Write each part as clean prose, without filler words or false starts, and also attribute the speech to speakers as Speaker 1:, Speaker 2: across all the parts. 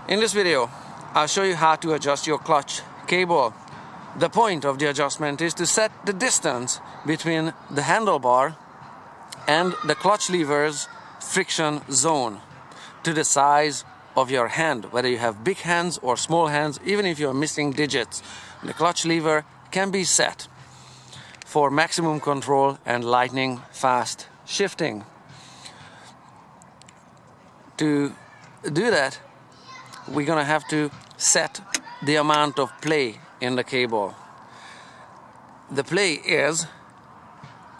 Speaker 1: In this video, I'll show you how to adjust your clutch cable. The point of the adjustment is to set the distance between the handlebar and the clutch lever's friction zone to the size of your hand. Whether you have big hands or small hands, even if you're missing digits, the clutch lever can be set for maximum control and lightning fast shifting. To do that, we're gonna have to set the amount of play in the cable. The play is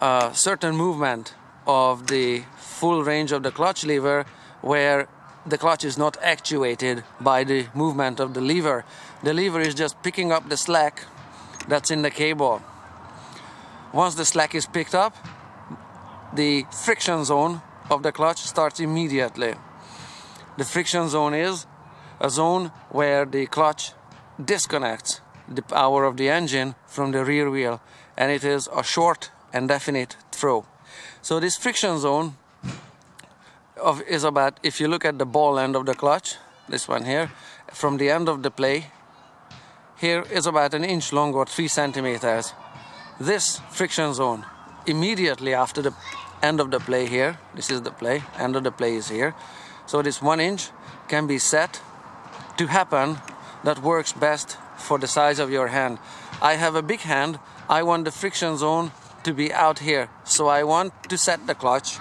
Speaker 1: a certain movement of the full range of the clutch lever where the clutch is not actuated by the movement of the lever. The lever is just picking up the slack that's in the cable. Once the slack is picked up, the friction zone of the clutch starts immediately. The friction zone is a zone where the clutch disconnects the power of the engine from the rear wheel, and it is a short and definite throw. So this friction zone is about, if you look at the ball end of the clutch, this one here, from the end of the play, here is about 1 inch long or 3 centimeters. This friction zone, immediately after the end of the play here, this is the play, end of the play is here, so this 1 inch can be set to happen that works best for the size of your hand. I have a big hand, I want the friction zone to be out here, so I want to set the clutch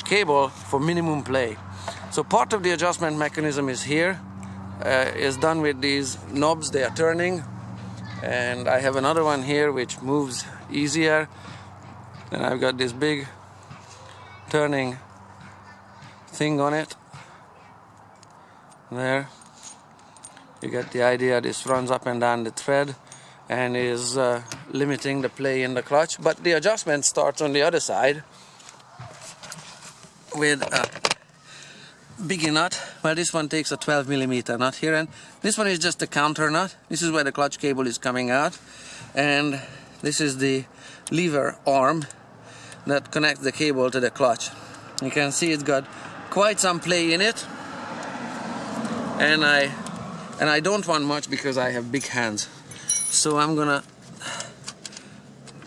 Speaker 1: cable for minimum play. So part of the adjustment mechanism is here, is done with these knobs. They are turning, and I have another one here which moves easier, and I've got this big turning thing on it. There, you get the idea. This runs up and down the thread and is limiting the play in the clutch. But the adjustment starts on the other side with a biggie nut. Well, this one takes a 12mm nut here, and this one is just a counter nut. This is where the clutch cable is coming out, and this is the lever arm that connects the cable to the clutch. You can see it's got quite some play in it, and I don't want much because I have big hands. So I'm gonna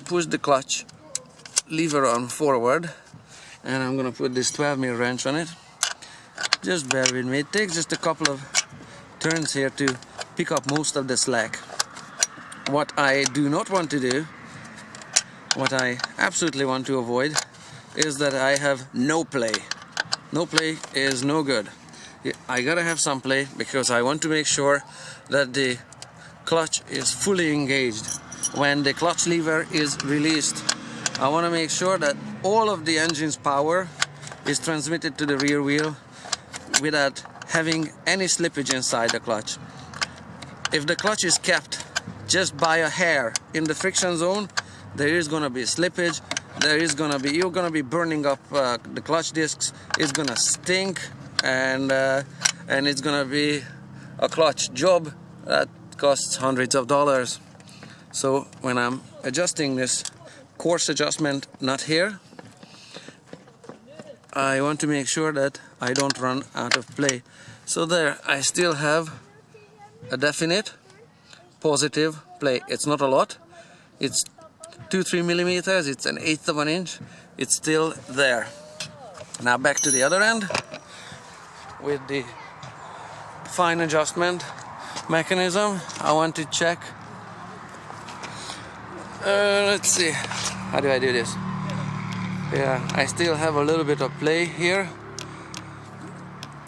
Speaker 1: push the clutch lever arm forward, and I'm gonna put this 12mm wrench on it. Just bear with me. It takes just a couple of turns here to pick up most of the slack. What I do not want to do, what I absolutely want to avoid, is that I have no play. No play is no good. I gotta have some play because I want to make sure that the clutch is fully engaged. When the clutch lever is released, I want to make sure that all of the engine's power is transmitted to the rear wheel without having any slippage inside the clutch. If the clutch is kept just by a hair in the friction zone, there is going to be slippage. You're going to be burning up the clutch discs. It's going to stink, and it's going to be a clutch job that costs hundreds of dollars. So when I'm adjusting this coarse adjustment nut here, I want to make sure that I don't run out of play. So there, I still have a definite positive play. It's not a lot. It's 2-3 millimeters. It's 1/8 of an inch. It's still there. Now back to the other end with the fine adjustment mechanism. I want to check. Let's see. How do I do this? Yeah, I still have a little bit of play here.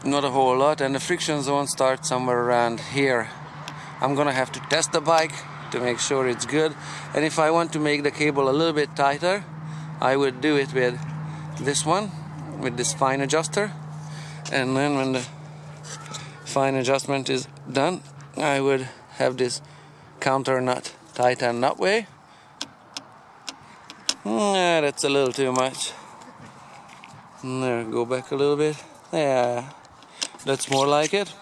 Speaker 1: Not a whole lot, and the friction zone starts somewhere around here. I'm gonna have to test the bike to make sure it's good, and if I want to make the cable a little bit tighter, I would do it with this one, with this fine adjuster, and then when the fine adjustment is done, I would have this counter nut tighten that way. That's a little too much. There, go back a little bit. Yeah, that's more like it.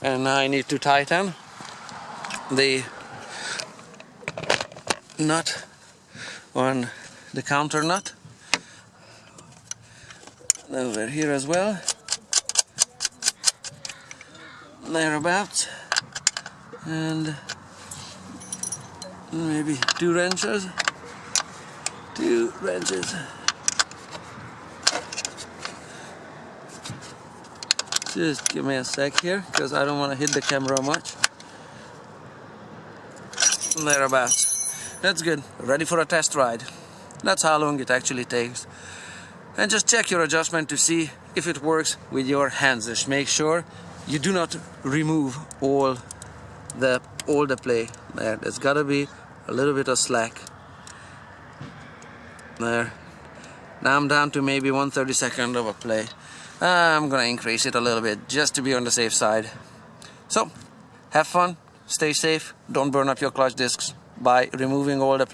Speaker 1: And now I need to tighten the nut on the counter nut over here as well. thereabouts, and maybe 2 wrenches. Just give me a sec here, because I don't want to hit the camera much. Thereabouts. That's good. Ready for a test ride. That's how long it actually takes. And just check your adjustment to see if it works with your hands. Just make sure you do not remove all the play. There's got to be a little bit of slack. There. Now I'm down to maybe 1/32 of a play. I'm gonna increase it a little bit just to be on the safe side. So, have fun, stay safe, don't burn up your clutch discs by removing all the play.